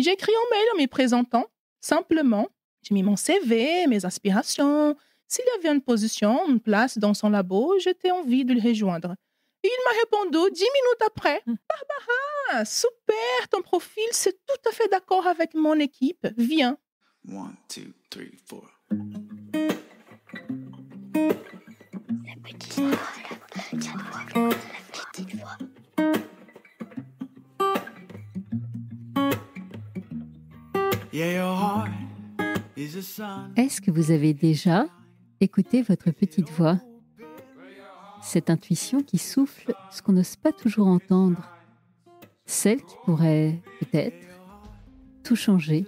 J'ai écrit un mail en me présentant, simplement. J'ai mis mon CV, mes aspirations. S'il y avait une position, une place dans son labo, j'étais envie de le rejoindre. Et il m'a répondu 10 minutes après. Barbara, super, ton profil, c'est tout à fait d'accord avec mon équipe. Viens. 1, 2, 3, 4. La petite voix, la petite voix. Est-ce que vous avez déjà écouté votre petite voix ? Cette intuition qui souffle ce qu'on n'ose pas toujours entendre. Celle qui pourrait, peut-être, tout changer.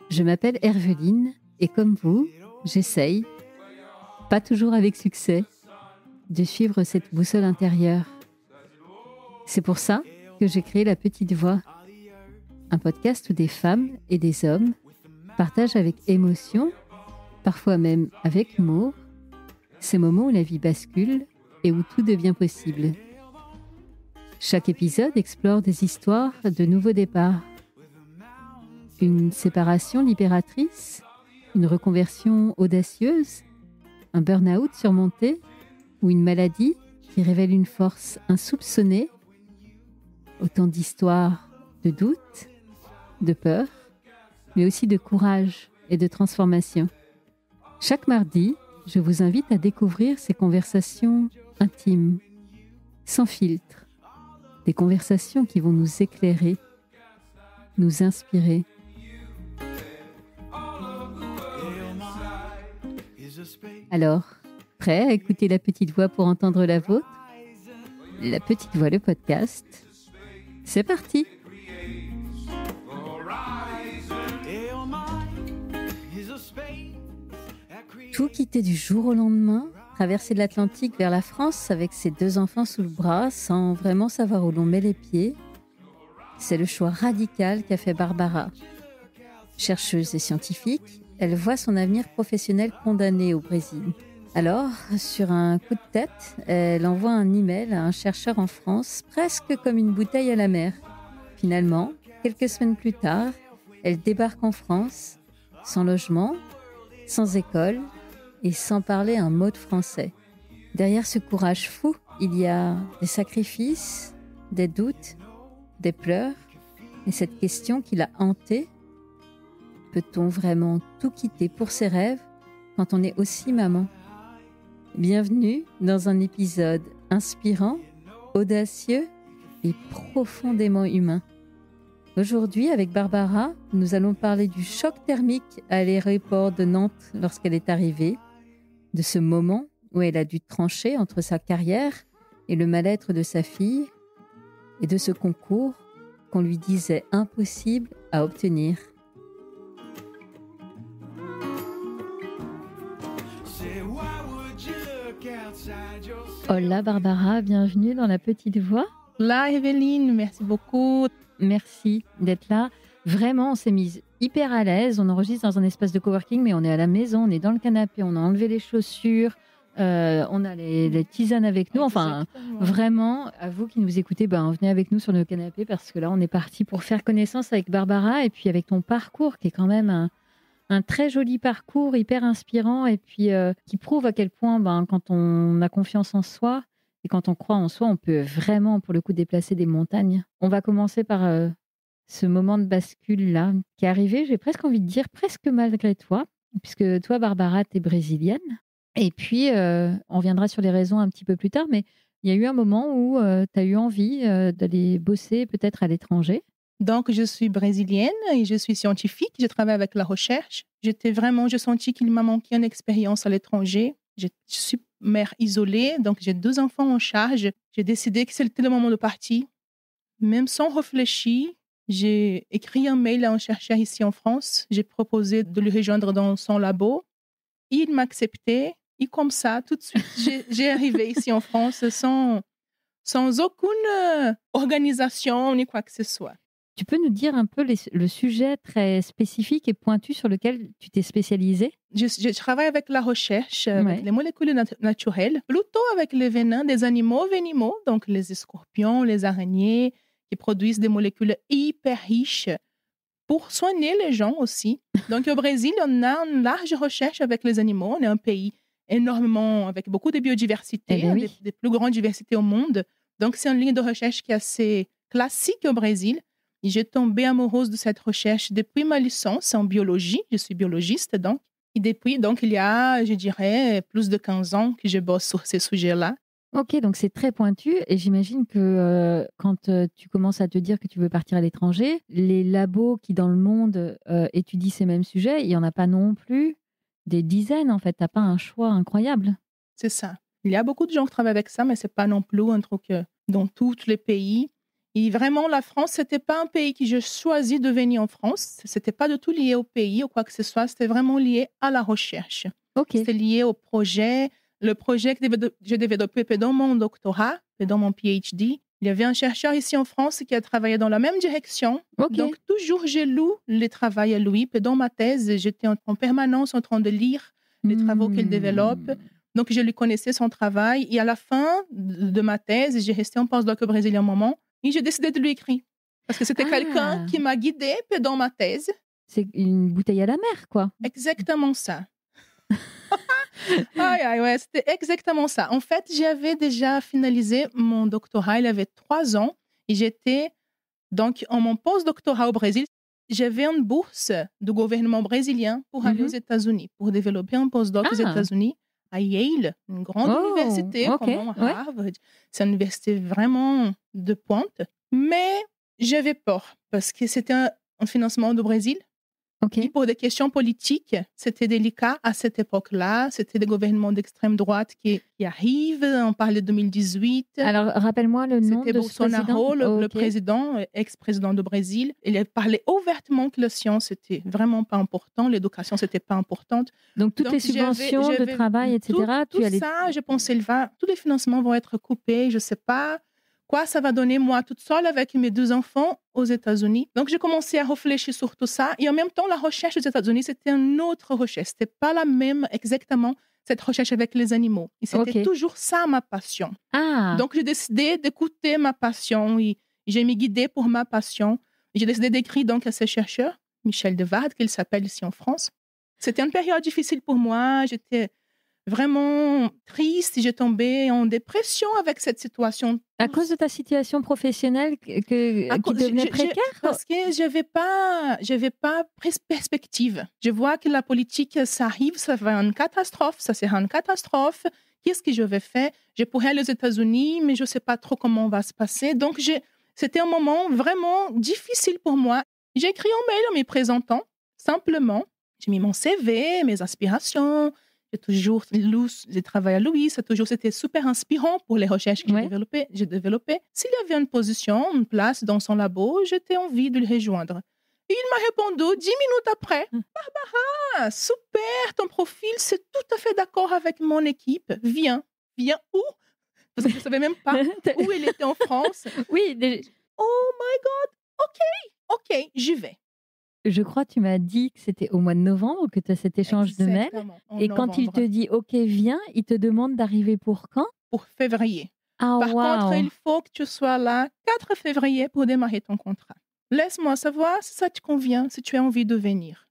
Je m'appelle Herveline et comme vous, j'essaye, pas toujours avec succès, de suivre cette boussole intérieure. C'est pour ça que j'ai créé La Petite Voix, un podcast où des femmes et des hommes partagent avec émotion, parfois même avec humour, ces moments où la vie bascule et où tout devient possible. Chaque épisode explore des histoires de nouveaux départs. Une séparation libératrice, une reconversion audacieuse, un burn-out surmonté ou une maladie qui révèle une force insoupçonnée. Autant d'histoires de doute, de peur, mais aussi de courage et de transformation. Chaque mardi, je vous invite à découvrir ces conversations intimes, sans filtre, des conversations qui vont nous éclairer, nous inspirer. Alors, prêt à écouter La Petite Voix pour entendre la vôtre ? La Petite Voix, le podcast. C'est parti ! Tout quitter du jour au lendemain, traverser l'Atlantique vers la France avec ses 2 enfants sous le bras sans vraiment savoir où l'on met les pieds, c'est le choix radical qu'a fait Barbara. Chercheuse et scientifique, elle voit son avenir professionnel condamné au Brésil. Alors, sur un coup de tête, elle envoie un email à un chercheur en France, presque comme une bouteille à la mer. Finalement, quelques semaines plus tard, elle débarque en France, sans logement, sans école et sans parler un mot de français. Derrière ce courage fou, il y a des sacrifices, des doutes, des pleurs et cette question qui l'a hantée. Peut-on vraiment tout quitter pour ses rêves quand on est aussi maman ? Bienvenue dans un épisode inspirant, audacieux et profondément humain. Aujourd'hui, avec Barbara, nous allons parler du choc thermique à l'aéroport de Nantes lorsqu'elle est arrivée, de ce moment où elle a dû trancher entre sa carrière et le mal-être de sa fille, et de ce concours qu'on lui disait impossible à obtenir. Hola Barbara, bienvenue dans La Petite Voix. Hola Evelyne, merci beaucoup. Merci d'être là. Vraiment, on s'est mise hyper à l'aise. On enregistre dans un espace de coworking, mais on est à la maison, on est dans le canapé, on a enlevé les chaussures, on a les tisanes avec nous. Enfin, vraiment, à vous qui nous écoutez, venez avec nous sur le canapé parce que là, on est parti pour faire connaissance avec Barbara et puis avec ton parcours qui est quand même un très joli parcours, hyper inspirant et puis qui prouve à quel point, quand on a confiance en soi et quand on croit en soi, on peut vraiment, pour le coup, déplacer des montagnes. On va commencer par ce moment de bascule-là qui est arrivé, j'ai presque envie de dire, presque malgré toi, puisque toi, Barbara, tu es brésilienne. Et puis, on viendra sur les raisons un petit peu plus tard, mais il y a eu un moment où tu as eu envie d'aller bosser peut-être à l'étranger. Donc, je suis brésilienne et je suis scientifique. Je travaille avec la recherche. Je sentis qu'il m'a manqué une expérience à l'étranger. Je suis mère isolée, donc j'ai 2 enfants en charge. J'ai décidé que c'était le moment de partir. Même sans réfléchir, j'ai écrit un mail à un chercheur ici en France. J'ai proposé de le rejoindre dans son labo. Il m'a accepté. Et comme ça, tout de suite, j'ai arrivé ici en France sans aucune organisation ni quoi que ce soit. Tu peux nous dire un peu le sujet très spécifique et pointu sur lequel tu t'es spécialisée ? Je travaille avec la recherche, avec les molécules naturelles, plutôt avec les venins des animaux venimeux, donc les scorpions, les araignées, qui produisent des molécules hyper riches pour soigner les gens aussi. Donc, au Brésil, on a une large recherche avec les animaux. On est un pays énormément, avec beaucoup de biodiversité, Eh bien oui. des plus grandes diversités au monde. Donc, c'est une ligne de recherche qui est assez classique au Brésil. Et j'ai tombé amoureuse de cette recherche depuis ma licence en biologie. Je suis biologiste, donc. Et depuis, donc, il y a, je dirais, plus de 15 ans que je bosse sur ces sujets-là. Ok, donc c'est très pointu et j'imagine que quand tu commences à te dire que tu veux partir à l'étranger, les labos qui dans le monde étudient ces mêmes sujets, il n'y en a pas non plus des dizaines en fait. Tu n'as pas un choix incroyable. C'est ça. Il y a beaucoup de gens qui travaillent avec ça, mais ce n'est pas non plus un truc dans tous les pays. Et vraiment, la France, ce n'était pas un pays que j'ai choisi de venir en France. Ce n'était pas du tout lié au pays ou quoi que ce soit. C'était vraiment lié à la recherche. Ok. C'était lié au projet. Le projet que j'ai développé pendant mon doctorat, pendant mon PhD. Il y avait un chercheur ici en France qui a travaillé dans la même direction. Ok. Donc, toujours, j'ai lu les travaux à lui. Pendant ma thèse, j'étais en permanence en train de lire les travaux qu'il développe. Donc, je lui connaissais son travail. Et à la fin de ma thèse, j'ai resté en postdoc au Brésil un moment. Et j'ai décidé de lui écrire. Parce que c'était quelqu'un qui m'a guidée pendant ma thèse. C'est une bouteille à la mer, quoi. Exactement ça. Ouais, c'était exactement ça. En fait, j'avais déjà finalisé mon doctorat. Il avait 3 ans. Et j'étais donc en mon post-doctorat au Brésil. J'avais une bourse du gouvernement brésilien pour aller aux États-Unis, pour développer un postdoc aux États-Unis, à Yale, une grande université comme Harvard. C'est une université vraiment de pointe. Mais j'avais peur parce que c'était un financement du Brésil. Et pour des questions politiques, c'était délicat à cette époque-là. C'était des gouvernements d'extrême droite qui arrivent. On parle de 2018. Alors, rappelle-moi le nom de Bolsonaro, le président, ex-président du Brésil. Il a parlé ouvertement que la science n'était vraiment pas importante, l'éducation, c'était pas importante. Donc, toutes les subventions de travail, etc. Tout ça, je pensais, tous les financements vont être coupés. Je ne sais pas quoi ça va donner, moi, toute seule avec mes 2 enfants aux États-Unis. Donc, j'ai commencé à réfléchir sur tout ça. Et en même temps, la recherche aux États-Unis, c'était une autre recherche. Ce n'était pas la même exactement, cette recherche avec les animaux. Et c'était toujours ça, ma passion. Donc, j'ai décidé d'écouter ma passion. Et j'ai mis guidée pour ma passion. Et j'ai décidé d'écrire donc à ce chercheur, Michel Devard, qu'il s'appelle ici en France. C'était une période difficile pour moi. J'étais vraiment triste. J'ai tombé en dépression avec cette situation. À cause de ta situation professionnelle qui devenait précaire? Parce que je n'avais pas perspective. Je vois que la politique, ça arrive, ça va une catastrophe, ça sera une catastrophe. Qu'est-ce que je vais faire? Je pourrais aller aux États-Unis, mais je ne sais pas trop comment va se passer. Donc, c'était un moment vraiment difficile pour moi. J'ai écrit un mail en me présentant, simplement. J'ai mis mon CV, mes aspirations. J'ai toujours lu, j'ai travaillé à Louis, c'était super inspirant pour les recherches que j'ai développées. S'il y avait une position, une place dans son labo, j'étais envie de le rejoindre. Et il m'a répondu 10 minutes après, Barbara, super, ton profil, c'est tout à fait d'accord avec mon équipe. Viens où? Parce que je ne savais même pas où il était en France. Oui. Oh my God, ok, j'y vais. Je crois que tu m'as dit que c'était au mois de novembre que tu as cet échange de mails. Et quand il te dit « OK, viens », il te demande d'arriver pour quand? Pour février. Par contre, il faut que tu sois là 4 février pour démarrer ton contrat. Laisse-moi savoir si ça te convient, si tu as envie de venir.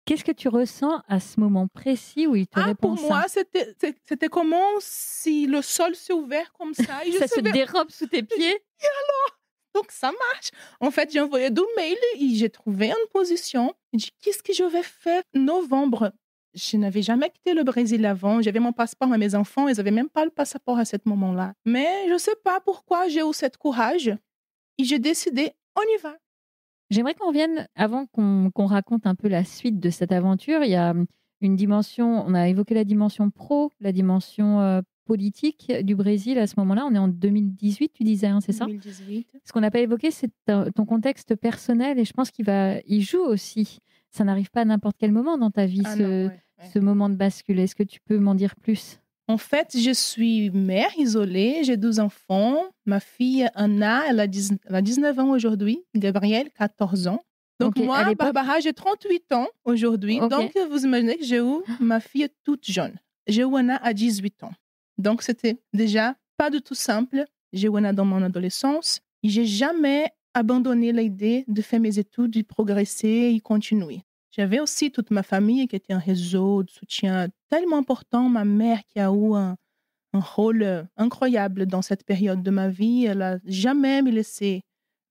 Qu'est-ce que tu ressens à ce moment précis où il te répond ça? Pour moi, c'était comme si le sol s'est ouvert comme ça. Et ça se dérobe sous tes pieds. Et alors? Donc, ça marche. En fait, j'ai envoyé 2 mails et j'ai trouvé une position. J'ai dit, qu'est-ce que je vais faire novembre? Je n'avais jamais quitté le Brésil avant. J'avais mon passeport, mais mes enfants, ils n'avaient même pas le passeport à ce moment-là. Mais je ne sais pas pourquoi j'ai eu ce courage. Et j'ai décidé, on y va. J'aimerais qu'on revienne, avant qu'on raconte un peu la suite de cette aventure, il y a une dimension, on a évoqué la dimension pro, la dimension politique du Brésil à ce moment-là. On est en 2018, tu disais, hein, c'est ça? 2018. Ce qu'on n'a pas évoqué, c'est ton contexte personnel et je pense qu'il joue aussi. Ça n'arrive pas à n'importe quel moment dans ta vie, ce moment de bascule. Est-ce que tu peux m'en dire plus? En fait, je suis mère isolée, j'ai 2 enfants. Ma fille Anna, elle a 19 ans aujourd'hui. Gabrielle, 14 ans. Donc moi, Barbara, j'ai 38 ans aujourd'hui. Donc vous imaginez que j'ai eu ma fille toute jeune. J'ai eu Anna à 18 ans. Donc c'était déjà pas du tout simple. J'ai eu Anna dans mon adolescence. J'ai jamais abandonné l'idée de faire mes études, de progresser et continuer. J'avais aussi toute ma famille qui était un réseau de soutien tellement important. Ma mère qui a eu un rôle incroyable dans cette période de ma vie. Elle n'a jamais me laissé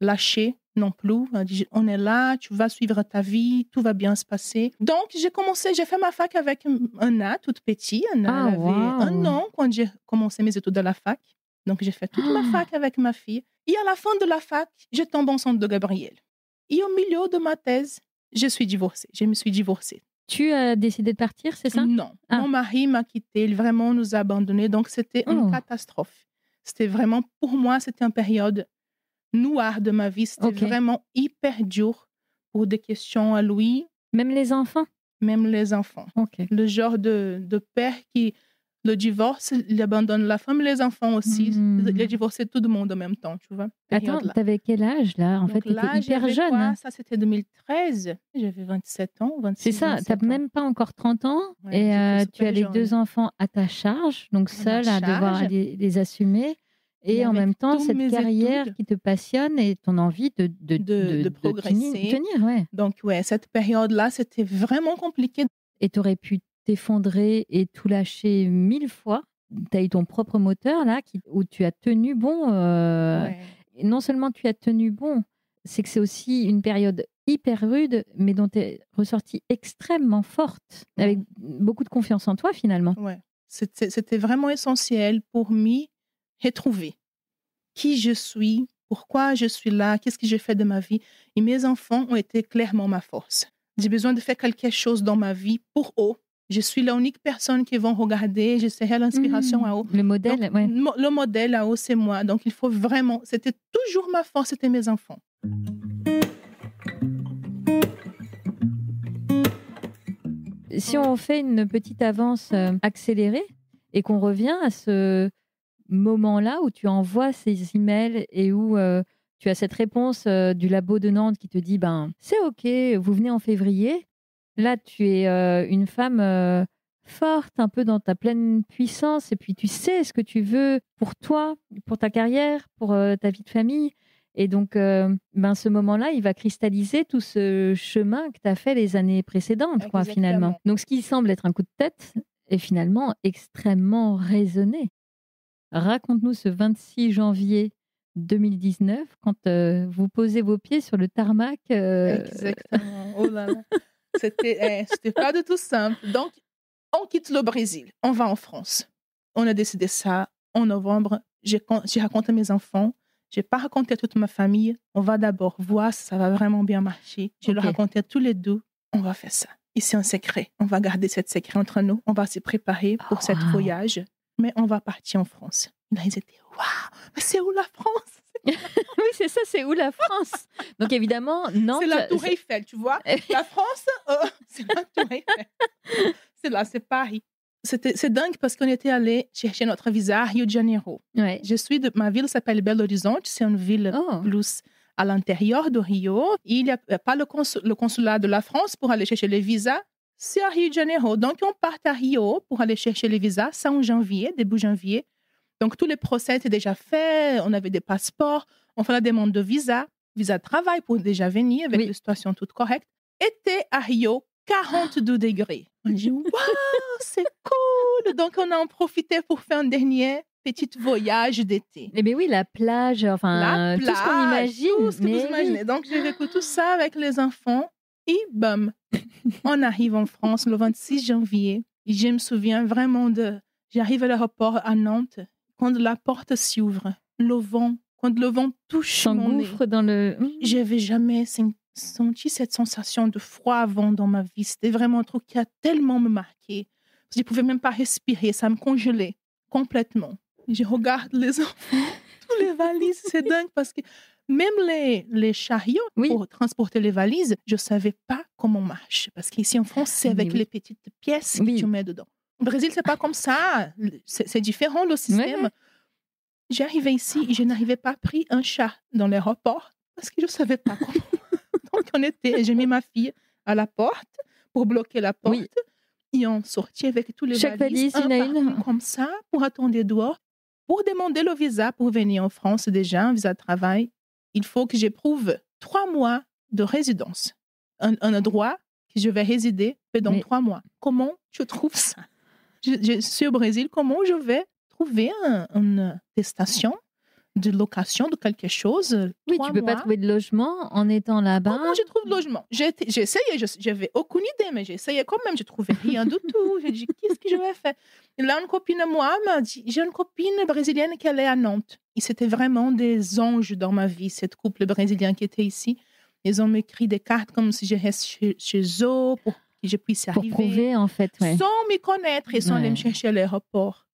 lâcher non plus. Elle dit, on est là, tu vas suivre ta vie, tout va bien se passer. Donc, j'ai fait ma fac avec Anna, toute petite. Anna elle avait 1 an quand j'ai commencé mes études à la fac. Donc, j'ai fait toute ma fac avec ma fille. Et à la fin de la fac, je tombe enceinte de Gabriel. Et au milieu de ma thèse, je me suis divorcée. Tu as décidé de partir, c'est ça? Non. Mon mari m'a quitté, il vraiment nous a abandonnés. Donc, c'était une catastrophe. C'était vraiment, pour moi, c'était une période noire de ma vie. C'était vraiment hyper dur pour des questions à lui. Même les enfants? Même les enfants. Le genre de père qui, le divorce, il abandonne la femme, les enfants aussi. Il a divorcé tout le monde en même temps, tu vois. Attends, t'avais quel âge là? En fait, t'étais hyper jeune. Quoi? Ça, c'était 2013. J'avais 27 ans, 26 C'est ça, t'as même pas encore 30 ans et tu as les 2 enfants à ta charge, donc seule à devoir les assumer. Et en même temps, cette carrière qui te passionne et ton envie de progresser. tenir. Donc, cette période-là, c'était vraiment compliqué. Et tu aurais pu t'effondrer et tout lâcher 1000 fois. Tu as eu ton propre moteur, là, où tu as tenu bon. Non seulement tu as tenu bon, c'est que c'est aussi une période hyper rude, mais dont tu es ressortie extrêmement forte, avec beaucoup de confiance en toi, finalement. Ouais. C'était vraiment essentiel pour moi retrouver qui je suis, pourquoi je suis là, qu'est-ce que j'ai fait de ma vie. Et mes enfants ont été clairement ma force. J'ai besoin de faire quelque chose dans ma vie pour eux. Je suis l'unique personne qui vont regarder, je serai l'inspiration à eux. Le modèle, donc, le modèle à eux, c'est moi. Donc, il faut vraiment... C'était toujours ma force, c'était mes enfants. Si on fait une petite avance accélérée et qu'on revient à ce moment-là où tu envoies ces emails et où tu as cette réponse du labo de Nantes qui te dit c'est OK, vous venez en février. Là, tu es une femme forte, un peu dans ta pleine puissance, et puis tu sais ce que tu veux pour toi, pour ta carrière, pour ta vie de famille. Et donc, ce moment-là, il va cristalliser tout ce chemin que tu as fait les années précédentes, finalement. Donc, ce qui semble être un coup de tête est finalement extrêmement raisonné. Raconte-nous ce 26 janvier 2019, quand vous posez vos pieds sur le tarmac. Exactement. Oh là là. C'était pas du tout simple. Donc, on quitte le Brésil. On va en France. On a décidé ça en novembre. J'ai raconté à mes enfants. Je n'ai pas raconté à toute ma famille. On va d'abord voir si ça va vraiment bien marcher. Je leur racontais à tous les deux. On va faire ça. Et c'est un secret. On va garder ce secret entre nous. On va se préparer pour ce voyage. Mais on va partir en France. Là, ils étaient « Waouh, mais c'est où la France ?» Oui, c'est ça, c'est où la France? Donc évidemment, Nantes... C'est la Tour Eiffel, tu vois. La France, c'est la Tour Eiffel. C'est là, c'est Paris. C'est dingue parce qu'on était allé chercher notre visa à Rio de Janeiro. Ouais. Ma ville s'appelle Belo Horizonte. C'est une ville plus à l'intérieur de Rio. Il n'y a pas le consulat de la France pour aller chercher les visas. C'est à Rio de Janeiro. Donc, on part à Rio pour aller chercher les visas. C'est en janvier, début janvier. Donc, tous les procès étaient déjà faits. On avait des passeports. On fait la demande de visa de travail pour déjà venir avec la situation toute correcte. Été à Rio, 42 degrés. On dit, waouh, c'est cool. Donc, on a en profité pour faire un dernier petit voyage d'été. Eh bien oui, la plage, tout ce qu'on imagine. Tout ce que vous imaginez. Donc, j'ai vécu tout ça avec les enfants. Et bam, on arrive en France le 26 janvier. Et je me souviens vraiment j'arrive à l'aéroport à Nantes. Quand la porte s'ouvre, quand le vent touche mon nez, dans le... Je n'avais jamais senti cette sensation de froid avant dans ma vie. C'était vraiment un truc qui a tellement me marqué. Je ne pouvais même pas respirer, ça me congelait complètement. Je regarde les enfants, tous les valises, c'est dingue parce que même les chariots pour transporter les valises, je ne savais pas comment on marche. Parce qu'ici en France, c'est avec les petites pièces que tu mets dedans. Au Brésil, c'est pas comme ça. C'est différent le système. Ouais. J'arrivais ici et je n'arrivais pas à prendre un chat dans l'aéroport parce que je ne savais pas comment. Donc, j'ai mis ma fille à la porte pour bloquer la porte. Oui. Et on sortit avec tous les Chaque valises, une comme ça, pour attendre dehors, pour demander le visa pour venir en France déjà, un visa de travail. il faut que j'éprouve 3 mois de résidence. Un endroit que je vais résider pendant Mais- 3 mois. Comment je trouve ça? Je suis au Brésil, comment je vais trouver une attestation de location de quelque chose? Oui, 3 tu peux pas mois. trouver de logement en étant là-bas. Comment je trouve logement? J'ai essayé, j'avais aucune idée, mais j'ai essayé quand même, je trouvais rien du tout. J'ai dit, qu'est-ce que je vais faire? Et là, une copine à moi m'a dit, j'ai une copine brésilienne qui allait à Nantes. Et c'était vraiment des anges dans ma vie, cette couple brésilien qui était ici. Ils ont écrit des cartes comme si je reste chez eux pour que je puisse Pour arriver. prouver, en fait, ouais. Sans me connaître et sans aller me Ouais. chercher à l'aéroport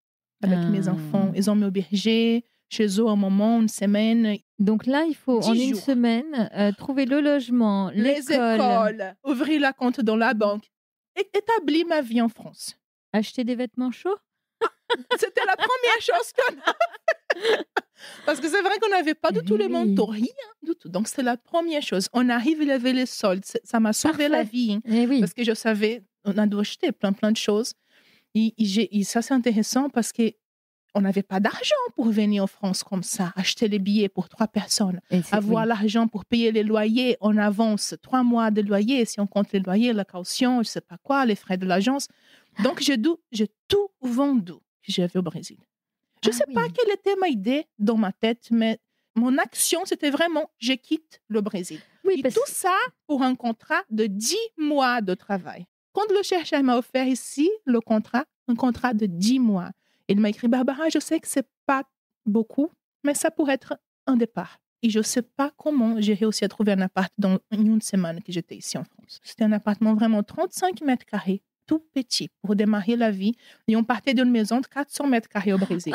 avec mes Ah. enfants. Ils ont m'hébergé chez eux un moment, une semaine. Donc là, il faut, 10 en une jours. semaine, trouver le logement, Les l'école, écoles, ouvrir la compte dans la banque, établir ma vie en France. acheter des vêtements chauds. C'était la première chose qu'on a fait. Parce que c'est vrai qu'on n'avait pas du tout les Oui. manteaux, rien du tout. Donc, c'est la première chose. On arrive, il y avait les soldes. Ça m'a sauvé la Parfait. vie. Hein. Eh oui. Parce que je savais, on a dû acheter plein de choses. Et ça, c'est intéressant parce qu'on n'avait pas d'argent pour venir en France comme ça, acheter les billets pour 3 personnes, Et c'est- avoir oui. l'argent pour payer les loyers en avance, 3 mois de loyer, si on compte les loyers, la caution, je ne sais pas quoi, les frais de l'agence. Donc, j'ai tout vendu que j'avais au Brésil. Je ne Ah sais oui. pas quelle était ma idée dans ma tête, mais mon action, c'était vraiment, je quitte le Brésil. Oui, Et parce tout ça pour un contrat de 10 mois de travail. Quand le chercheur m'a offert ici un contrat de 10 mois, il m'a écrit, Barbara, je sais que c'est pas beaucoup, mais ça pourrait être un départ. Et je ne sais pas comment j'ai réussi à trouver un appart dans une semaine que j'étais ici en France. C'était un appartement vraiment 35 mètres carrés, tout petit, pour démarrer la vie. Et on partait d'une maison de 400 mètres carrés au Brésil.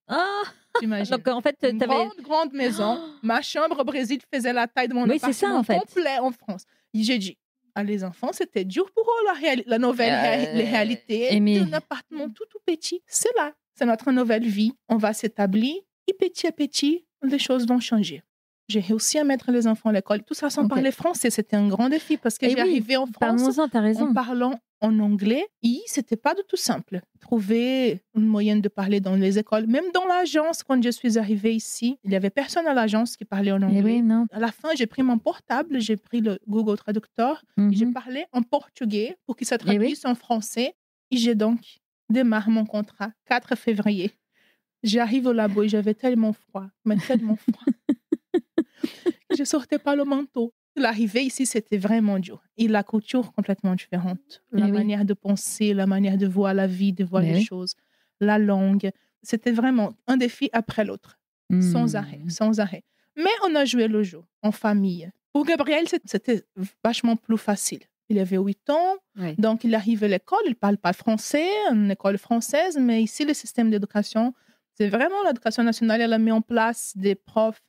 Ah, T'imagines? donc en fait, tu Une avais. grande maison. Ma chambre au Brésil faisait la taille de mon Oui, c'est ça, appartement en fait. complet en France. Et j'ai dit, les enfants, c'était dur pour eux, la nouvelle les réalités mais- d'un appartement tout petit. C'est là. C'est notre nouvelle vie. On va s'établir et petit à petit, les choses vont changer. J'ai réussi à mettre les enfants à l'école. Tout ça sans Ok. parler français. C'était un grand défi parce que Eh j'ai oui, arrivé en France Parlons-en, t'as raison. en parlant en anglais. Et c'était pas du tout simple. Trouver une moyenne de parler dans les écoles. Même dans l'agence, quand je suis arrivée ici, il y avait personne à l'agence qui parlait en Eh anglais. oui, non. À la fin, j'ai pris mon portable, j'ai pris le Google Traducteur et j'ai Mhm. parlé en portugais pour qu'il se oui. traduise en français. Et j'ai donc démarré mon contrat 4 février. J'arrive au labo et j'avais tellement froid, mais tellement froid. Je sortais pas le manteau. L'arrivée ici, c'était vraiment dur. Et la couture, complètement différente. La Eh oui. manière de penser, la manière de voir la vie, de voir Mais les oui. choses, la langue. C'était vraiment un défi après l'autre, sans Hmm. arrêt, sans arrêt. Mais on a joué le jeu en famille. Pour Gabriel, c'était vachement plus facile. Il avait 8 ans, Ouais. donc il arrive à l'école, il ne parle pas français, une école française, mais ici, le système d'éducation, c'est vraiment l'éducation nationale, elle a mis en place des profs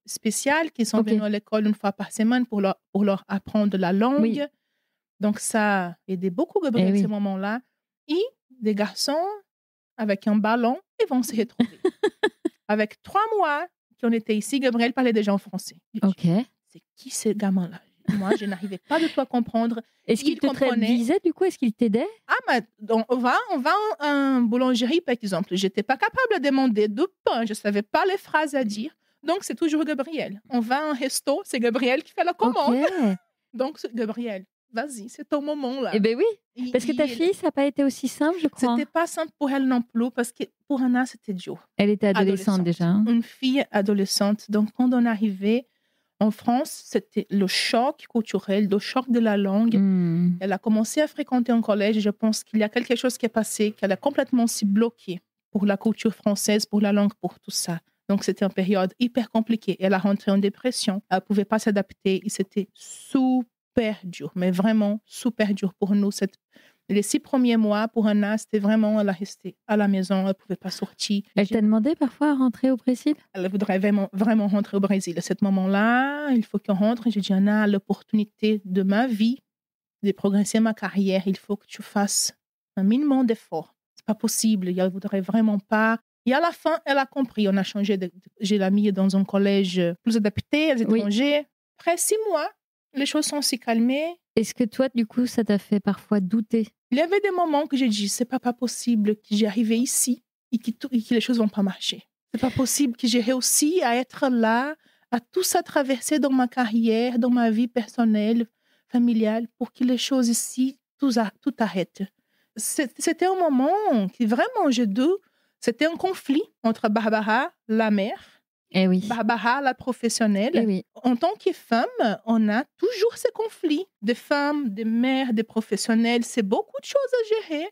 spéciaux qui sont Ok. venus à l'école une fois par semaine pour leur apprendre la langue. Oui. Donc ça a aidé beaucoup Gabriel Eh oui. à ce moment-là. Et des garçons avec un ballon, ils vont se retrouver. Avec 3 mois qu'on était ici, Gabriel parlait déjà en français. Ok. C'est qui ce gamin-là? Moi, je n'arrivais pas du tout à comprendre. Est-ce qu'il Il te comprenait. traduisait du coup? Est-ce qu'il t'aidait? Ah, mais on va en boulangerie, par exemple. Je n'étais pas capable de demander du pain. Je ne savais pas les phrases à dire. Donc, c'est toujours Gabriel. On va en resto, c'est Gabriel qui fait la commande. Ok. Donc, c'est Gabriel, vas-y, c'est ton moment là. Eh bien oui, Et- parce que ta et- fille, ça n'a pas été aussi simple, je crois. C'était pas simple pour elle non plus, parce que pour Anna, c'était dur. Elle était adolescente déjà. Hein. Une fille adolescente. Donc, quand on arrivait en France, c'était le choc culturel, le choc de la langue. Hmm. Elle a commencé à fréquenter un collège et je pense qu'il y a quelque chose qui est passé, qu'elle a complètement s'y bloquée pour la culture française, pour la langue, pour tout ça. Donc, c'était une période hyper compliquée. Elle a rentré en dépression. Elle ne pouvait pas s'adapter et c'était super dur, mais vraiment super dur pour nous. Les 6 premiers mois, pour Anna, c'était vraiment, elle a resté à la maison, elle ne pouvait pas sortir. Elle t'a demandé parfois à rentrer au Brésil? Elle voudrait vraiment rentrer au Brésil. À ce moment-là, il faut qu'on rentre. J'ai dit, Anna, l'opportunité de ma vie, de progresser ma carrière, il faut que tu fasses un minimum d'efforts. C'est pas possible. Elle voudrait vraiment pas. Et à la fin, elle a compris. On a changé. Je l'ai mis dans un collège plus adapté, aux étrangers. Après 6 mois, les choses sont si calmées. Est-ce que toi, du coup, ça t'a fait parfois douter? Il y avait des moments que j'ai dit, c'est pas possible que j'ai arrivé ici et que les choses vont pas marcher. C'est pas possible que j'ai réussi à être là, à tout ça traverser dans ma carrière, dans ma vie personnelle, familiale, pour que les choses ici, tout arrête. C'était un moment qui vraiment, c'était un conflit entre Barbara, la mère, Eh oui. Barbara, la professionnelle. Eh oui. En tant que femme, on a toujours ces conflits. Des femmes, des mères, des professionnels, c'est beaucoup de choses à gérer.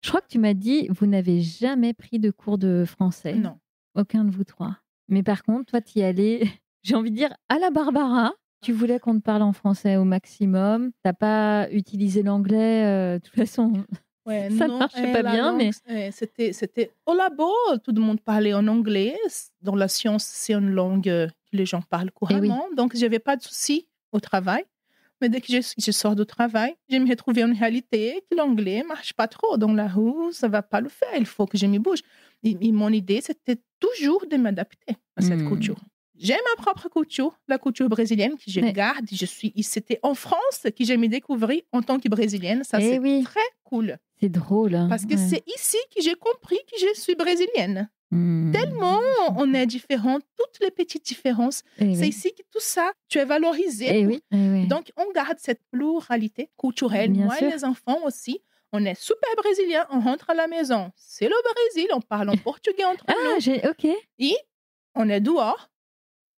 Je crois que tu m'as dit, vous n'avez jamais pris de cours de français. Non. Aucun de vous trois. Mais par contre, toi, tu y allais, j'ai envie de dire, à la Barbara. Tu voulais qu'on te parle en français au maximum. Tu n'as pas utilisé l'anglais. De toute façon, Ouais, ça ne non, marchait pas la bien. langue, Mais c'était au labo, tout le monde parlait en anglais. Dans la science, c'est une langue que les gens parlent couramment. Donc, je n'avais pas de souci au travail. Mais dès que je sors du travail, je me retrouve en réalité que l'anglais ne marche pas trop. Dans la rue, ça ne va pas le faire. Il faut que je me bouge. Et mon idée, c'était toujours de m'adapter à cette couture. J'ai ma propre couture, la couture brésilienne que je garde. C'était en France que j'ai me découvert en tant que brésilienne. Ça, c'est très cool. C'est drôle. Hein. Parce que c'est ici que j'ai compris que je suis brésilienne. Tellement on est différents, toutes les petites différences. C'est ici que tout ça, tu es valorisé. Donc, on garde cette pluralité culturelle. Bien Moi sûr. et les enfants aussi. On est super brésiliens, on rentre à la maison. C'est le Brésil, on parle en portugais entre nous. OK. Et on est dehors.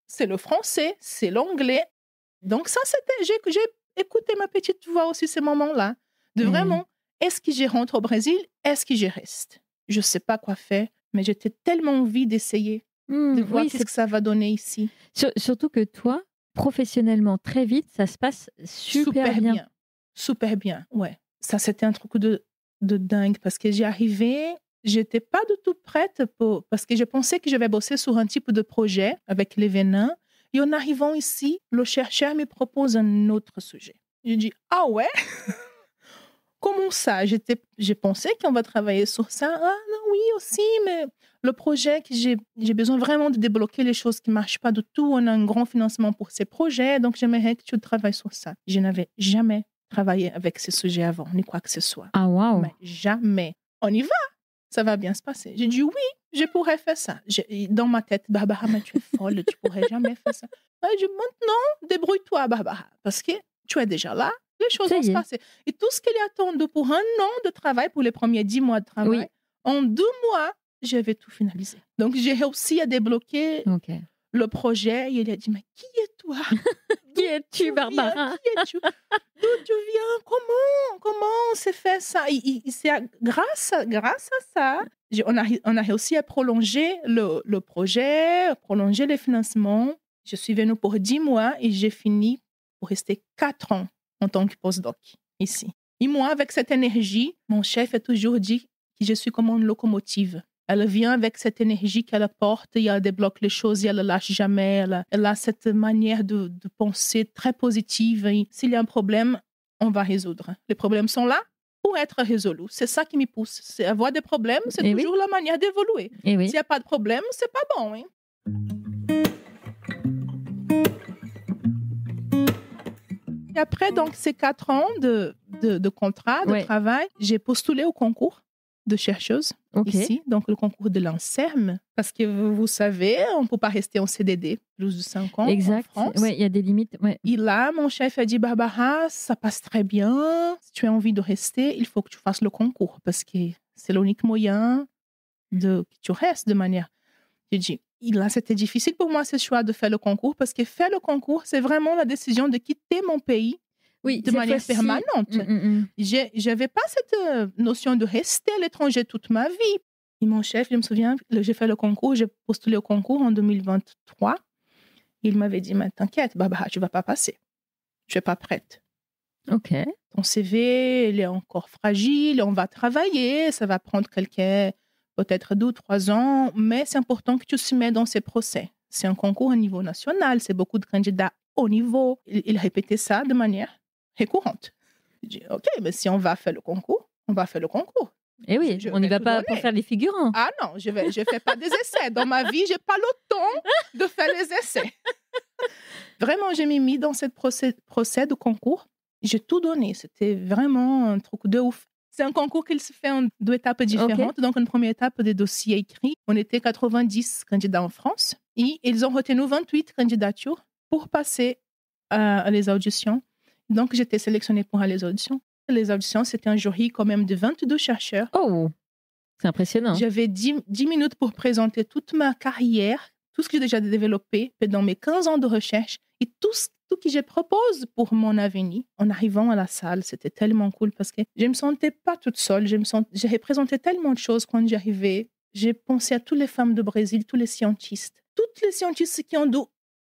C'est le français, c'est l'anglais. Donc ça, j'ai écouté ma petite voix aussi ces moments-là. De vraiment, est-ce que je rentre au Brésil? Est-ce que je reste? Je ne sais pas quoi faire, mais j'étais tellement envie d'essayer, de voir qu'est-ce que ça va donner ici. Surtout que toi, professionnellement, très vite, ça se passe super bien. Super bien, ouais. Ça, c'était un truc de dingue parce que j'étais pas du tout prête parce que je pensais que je vais bosser sur un type de projet avec les vénins. Et en arrivant ici, le chercheur me propose un autre sujet. Je dis, ah ouais? Comment ça? J'ai pensé qu'on va travailler sur ça. Ah non, oui aussi, mais le projet que j'ai besoin vraiment de débloquer les choses qui ne marchent pas du tout. On a un grand financement pour ces projets, donc j'aimerais que tu travailles sur ça. Je n'avais jamais travaillé avec ce sujet avant, ni quoi que ce soit. Ah waouh! Mais jamais. On y va. Ça va bien se passer. J'ai dit oui, je pourrais faire ça. Dans ma tête, Barbara, mais tu es folle, tu pourrais jamais faire ça. J'ai dit maintenant, débrouille-toi, Barbara, parce que tu es déjà là, les choses vont se passer. Et tout ce qu'il y a attendu pour 1 an de travail, pour les premiers 10 mois de travail, en 2 mois, j'avais tout finalisé. Donc, j'ai réussi à débloquer le projet. Et il a dit, mais qui es-toi? Qui es-tu, Barbara? Qui es-tu? D'où tu viens? Comment on s'est fait ça? C'est grâce à ça, on a réussi à prolonger le projet, prolonger les financements. Je suis venue pour 10 mois et j'ai fini pour rester 4 ans en tant que postdoc ici. Et moi, avec cette énergie, mon chef a toujours dit que je suis comme une locomotive. Elle vient avec cette énergie qu'elle apporte et elle débloque les choses et elle ne lâche jamais. Elle a cette manière de penser très positive. Et s'il y a un problème, on va résoudre. Les problèmes sont là pour être résolus. C'est ça qui me pousse. C'est avoir des problèmes, c'est toujours la manière d'évoluer. S'il n'y a pas de problème, c'est pas bon. Hein? Et après, donc, ces 4 ans de contrat, de travail, j'ai postulé au concours de chercheuse ici, donc le concours de l'ANSERM, parce que vous savez, on ne peut pas rester en CDD plus de 5 ans en France. Oui, il y a des limites. Ouais. Et là, mon chef a dit, Barbara, ça passe très bien. Si tu as envie de rester, il faut que tu fasses le concours, parce que c'est l'unique moyen que tu restes de manière... J'ai dit, et là, c'était difficile pour moi ce choix de faire le concours, parce que faire le concours, c'est vraiment la décision de quitter mon pays de manière permanente. Je n'avais pas cette notion de rester à l'étranger toute ma vie. Et mon chef, je me souviens, j'ai fait le concours, j'ai postulé au concours en 2023. Il m'avait dit, mais t'inquiète, Barbara, tu ne vas pas passer. Je ne suis pas prête. OK. Ton CV, il est encore fragile, on va travailler, ça va prendre peut-être 2 ou 3 ans, mais c'est important que tu te mettes dans ces procès. C'est un concours au niveau national, c'est beaucoup de candidats au niveau. Il répétait ça de manière récurrente. Je dis, OK, mais si on va faire le concours, on va faire le concours. Et oui, on n'y va pas pour faire les figurants. Ah non, je fais pas des essais. Dans ma vie, j'ai pas le temps de faire les essais. Vraiment, j'ai mis dans ce procès de concours. J'ai tout donné. C'était vraiment un truc de ouf. C'est un concours qui se fait en 2 étapes différentes. Donc, une première étape des dossiers écrits. On était 90 candidats en France. Et ils ont retenu 28 candidatures pour passer à les auditions. Donc, j'étais sélectionnée pour aller aux auditions. Les auditions, c'était un jury quand même de 22 chercheurs. Oh, c'est impressionnant. J'avais 10 minutes pour présenter toute ma carrière, tout ce que j'ai déjà développé pendant mes 15 ans de recherche et tout ce que je propose pour mon avenir. En arrivant à la salle, c'était tellement cool parce que je ne me sentais pas toute seule. J'ai représenté tellement de choses quand j'arrivais. J'ai pensé à toutes les femmes du Brésil, tous les scientistes. Toutes les scientistes qui ont dû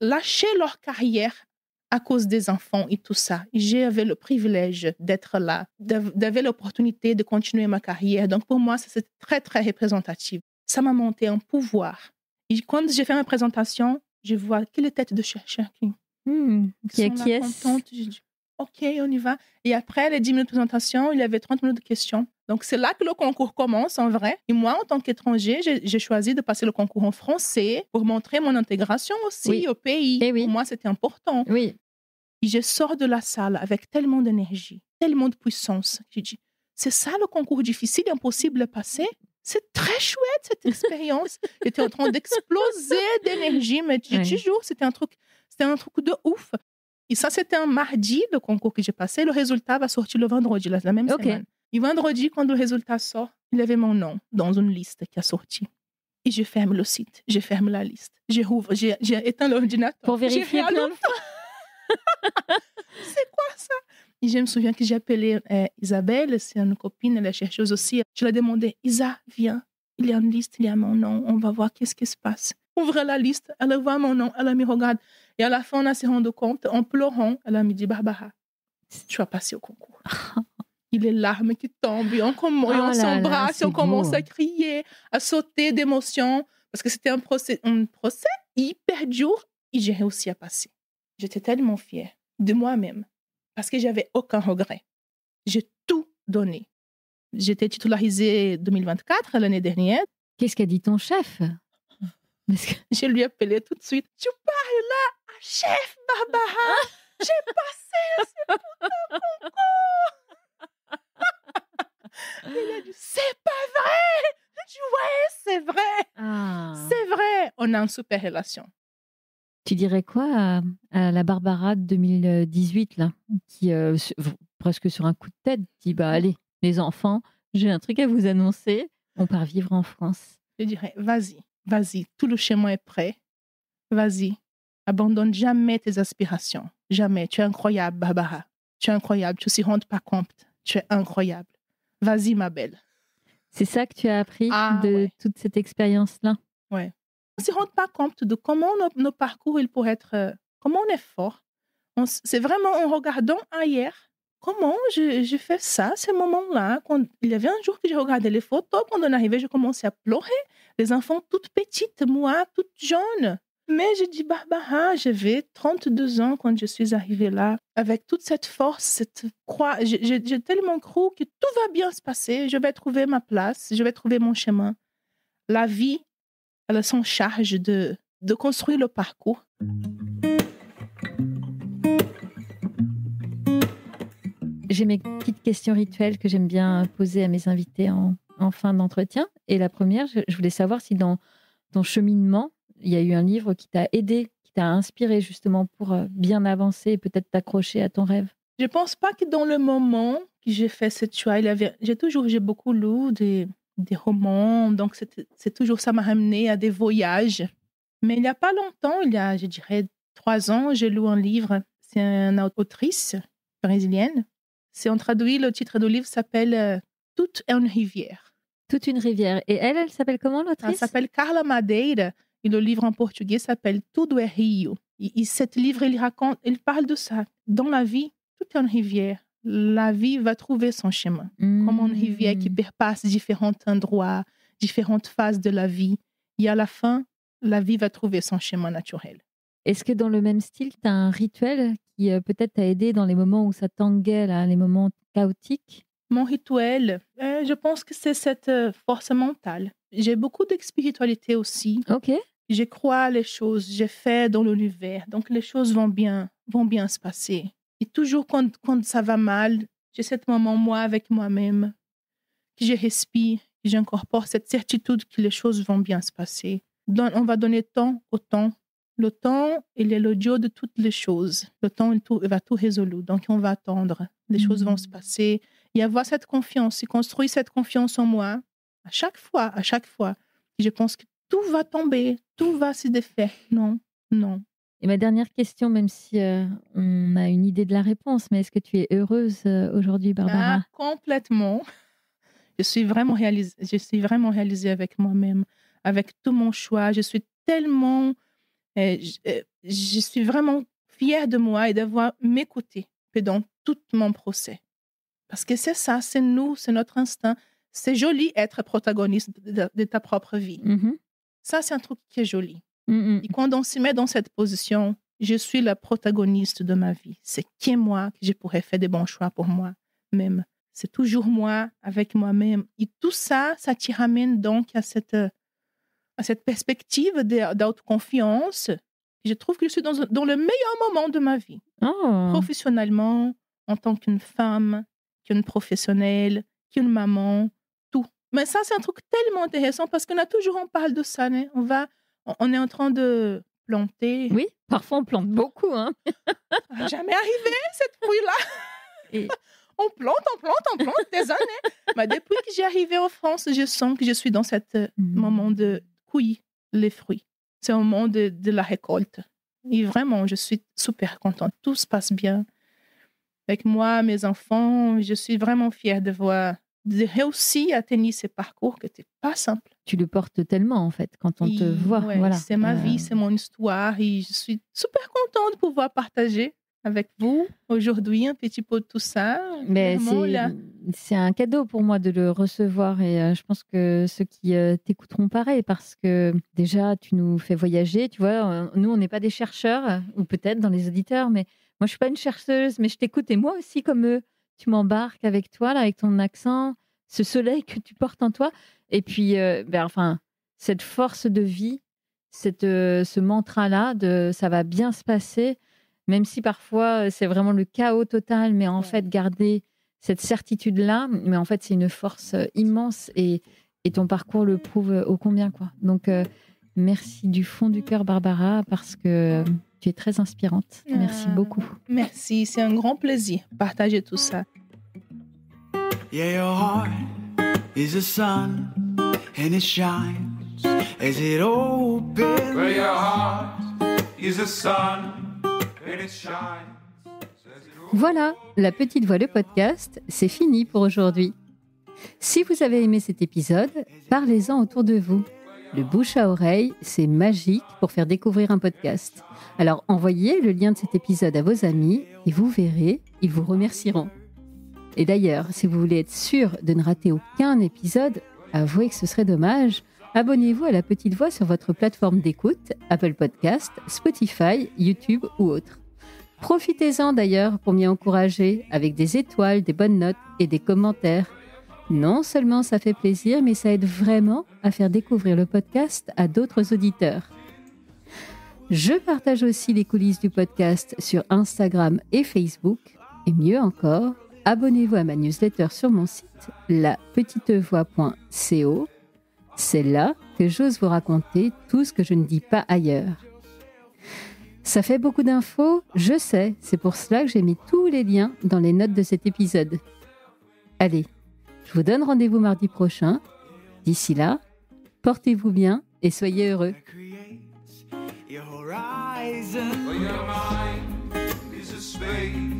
lâcher leur carrière à cause des enfants et tout ça. J'avais le privilège d'être là, d'avoir l'opportunité de continuer ma carrière. Donc, pour moi, c'est très, très représentatif. Ça m'a monté un pouvoir. Et quand j'ai fait ma présentation, je vois que les têtes de chercheurs qui sont là contentes. J'ai dit, OK, on y va. Et après les 10 minutes de présentation, il y avait 30 minutes de questions. Donc, c'est là que le concours commence, en vrai. Et moi, en tant qu'étranger, j'ai choisi de passer le concours en français pour montrer mon intégration aussi au pays. Pour moi, c'était important. Oui. Et je sors de la salle avec tellement d'énergie, tellement de puissance. J'ai dit, c'est ça le concours difficile, impossible à passer? C'est très chouette, cette expérience. J'étais en train d'exploser d'énergie, mais je te jure, c'était un truc de ouf. Et ça, c'était un mardi, le concours que j'ai passé. Le résultat va sortir le vendredi, la même semaine. Et vendredi, quand le résultat sort, il y avait mon nom dans une liste qui a sorti. Et je ferme le site, je ferme la liste. Je rouvre, j'ai éteint l'ordinateur. Pour vérifier plein de fois. C'est quoi ça? Et je me souviens que j'ai appelé Isabelle, c'est une copine, elle est chercheuse aussi. Je lui ai demandé, Isa, viens, il y a une liste, il y a mon nom, on va voir qu'est-ce qui se passe. Ouvre la liste, elle voit mon nom, elle me regarde. Et à la fin, on a se rendu compte, en pleurant, elle a me dit, Barbara, tu vas passer au concours. Et les larmes qui tombent, et on s'embrasse, et on commence à crier, à sauter d'émotion, parce que c'était un procès hyper dur, et j'ai réussi à passer. J'étais tellement fière de moi-même parce que j'avais aucun regret. J'ai tout donné. J'étais titularisée 2024, l'année dernière. Qu'est-ce qu'a dit ton chef? Je lui ai appelé tout de suite. Tu parles là, chef Barbara, j'ai passé ce putain concours. Il a dit, c'est pas vrai. J'ai dit, ouais, c'est vrai. C'est vrai. On a une super relation. Tu dirais quoi à la Barbara de 2018, là, qui, presque sur un coup de tête, dit, allez, les enfants, j'ai un truc à vous annoncer, on part vivre en France. Je dirais, vas-y, tout le chemin est prêt, vas-y, abandonne jamais tes aspirations, jamais, tu es incroyable, Barbara, tu es incroyable, tu ne s'y rends pas compte, tu es incroyable, vas-y, ma belle. C'est ça que tu as appris de toute cette expérience-là? Ouais. On ne se rend pas compte de comment nos parcours, il pourrait être, comment on est fort. C'est vraiment en regardant ailleurs, comment je fais ça, ces moments-là. Il y avait un jour que j'ai regardé les photos, quand on arrivait, je commençais à pleurer. Les enfants toutes petites, moi, toute jeune. Mais j'ai dit, Barbara, j'avais 32 ans quand je suis arrivée là, avec toute cette force, cette croix. J'ai tellement cru que tout va bien se passer, je vais trouver ma place, je vais trouver mon chemin. La vie, elle a son charge de construire le parcours. J'ai mes petites questions rituelles que j'aime bien poser à mes invités en fin d'entretien. Et la première, je voulais savoir si dans ton cheminement, il y a eu un livre qui t'a aidé, qui t'a inspiré justement pour bien avancer et peut-être t'accrocher à ton rêve. Je ne pense pas que dans le moment que j'ai fait cette choix, j'ai beaucoup lu des romans, donc c'est toujours ça m'a ramené à des voyages. Mais il n'y a pas longtemps, il y a, je dirais, 3 ans, j'ai lu un livre. C'est une autrice brésilienne. Si on traduit, le titre du livre s'appelle « Toute une rivière ». Toute une rivière. Et elle s'appelle comment, l'autrice? Elle s'appelle Carla Madeira. Et le livre en portugais s'appelle « Tudo é Rio ». Et cet livre, il parle de ça. Dans la vie, tout est une rivière. La vie va trouver son chemin. Comme une rivière qui passe différents endroits, différentes phases de la vie. Et à la fin, la vie va trouver son chemin naturel. Est-ce que dans le même style, tu as un rituel qui peut-être t'a aidé dans les moments où ça tanguait, là, les moments chaotiques? Mon rituel, je pense que c'est cette force mentale. J'ai beaucoup de spiritualité aussi. Ok. Je crois les choses, j'ai fait dans l'univers. Donc, les choses vont bien se passer. Et toujours quand ça va mal, j'ai ce moment, moi, avec moi-même. que je respire, que j'incorpore cette certitude que les choses vont bien se passer. On va donner temps au temps. Le temps, il est le dieu de toutes les choses. Le temps, il va tout résoudre. Donc, on va attendre. Les choses vont se passer. Et avoir cette confiance, et construire cette confiance en moi, à chaque fois, je pense que tout va tomber, tout va se défaire. Non. Et ma dernière question, même si on a une idée de la réponse, mais est-ce que tu es heureuse aujourd'hui, Barbara? Complètement. Je suis vraiment réalisée avec moi-même, avec tout mon choix. Je suis tellement... je suis vraiment fière de moi et d'avoir m'écouté dans tout mon procès. Parce que c'est ça, c'est nous, c'est notre instinct. C'est joli être protagoniste de ta propre vie. Ça, c'est un truc qui est joli. Et quand on se met dans cette position, je suis la protagoniste de ma vie. C'est qui est moi que je pourrais faire des bons choix pour moi-même. C'est toujours moi, avec moi-même. Et tout ça, ça t'y ramène donc à cette perspective d'autoconfiance. Je trouve que je suis dans le meilleur moment de ma vie. Professionnellement, en tant qu'une femme, qu'une professionnelle, qu'une maman, tout. Mais ça, c'est un truc tellement intéressant parce qu'on parle de ça. Hein. On est en train de planter. Oui, parfois on plante beaucoup. Hein. Ça n'a jamais arrivé, cette fruit-là. On plante des années. Mais depuis que j'ai arrivé en France, je sens que je suis dans ce moment de cueillir les fruits. C'est un moment de la récolte. Et vraiment, je suis super contente. Tout se passe bien. Avec moi, mes enfants, je suis vraiment fière de réussir à tenir ce parcours qui n'était pas simple. Tu le portes tellement, en fait, quand on te voit. Ouais, voilà. C'est ma vie, c'est mon histoire. Et je suis super contente de pouvoir partager avec vous aujourd'hui un petit peu de tout ça. Mais c'est un cadeau pour moi de le recevoir et je pense que ceux qui t'écouteront pareil parce que déjà tu nous fais voyager, tu vois, nous on n'est pas des chercheurs ou peut-être dans les auditeurs, mais moi je suis pas une chercheuse, mais je t'écoute et moi aussi comme eux, tu m'embarques avec toi là, avec ton accent, ce soleil que tu portes en toi et puis cette force de vie, ce mantra là de ça va bien se passer. Même si parfois c'est vraiment le chaos total, mais en fait garder cette certitude-là, mais en fait c'est une force immense et ton parcours le prouve ô combien, quoi. Donc merci du fond du cœur, Barbara, parce que tu es très inspirante. Merci beaucoup. Merci, c'est un grand plaisir de partager tout ça. Yeah, your heart is a sun and it shines as it opens. Where your heart is a sun. Voilà, La Petite Voix, le podcast, c'est fini pour aujourd'hui. Si vous avez aimé cet épisode, parlez-en autour de vous. Le bouche à oreille, c'est magique pour faire découvrir un podcast. Alors envoyez le lien de cet épisode à vos amis et vous verrez, ils vous remercieront. Et d'ailleurs, si vous voulez être sûr de ne rater aucun épisode, avouez que ce serait dommage, abonnez-vous à La Petite Voix sur votre plateforme d'écoute, Apple Podcast, Spotify, YouTube ou autre. Profitez-en d'ailleurs pour m'y encourager avec des étoiles, des bonnes notes et des commentaires. Non seulement ça fait plaisir, mais ça aide vraiment à faire découvrir le podcast à d'autres auditeurs. Je partage aussi les coulisses du podcast sur Instagram et Facebook. Et mieux encore, abonnez-vous à ma newsletter sur mon site lapetitevoix.co. C'est là que j'ose vous raconter tout ce que je ne dis pas ailleurs. Ça fait beaucoup d'infos, je sais, c'est pour cela que j'ai mis tous les liens dans les notes de cet épisode. Allez, je vous donne rendez-vous mardi prochain. D'ici là, portez-vous bien et soyez heureux. Your horizon. Well, your mind is a space.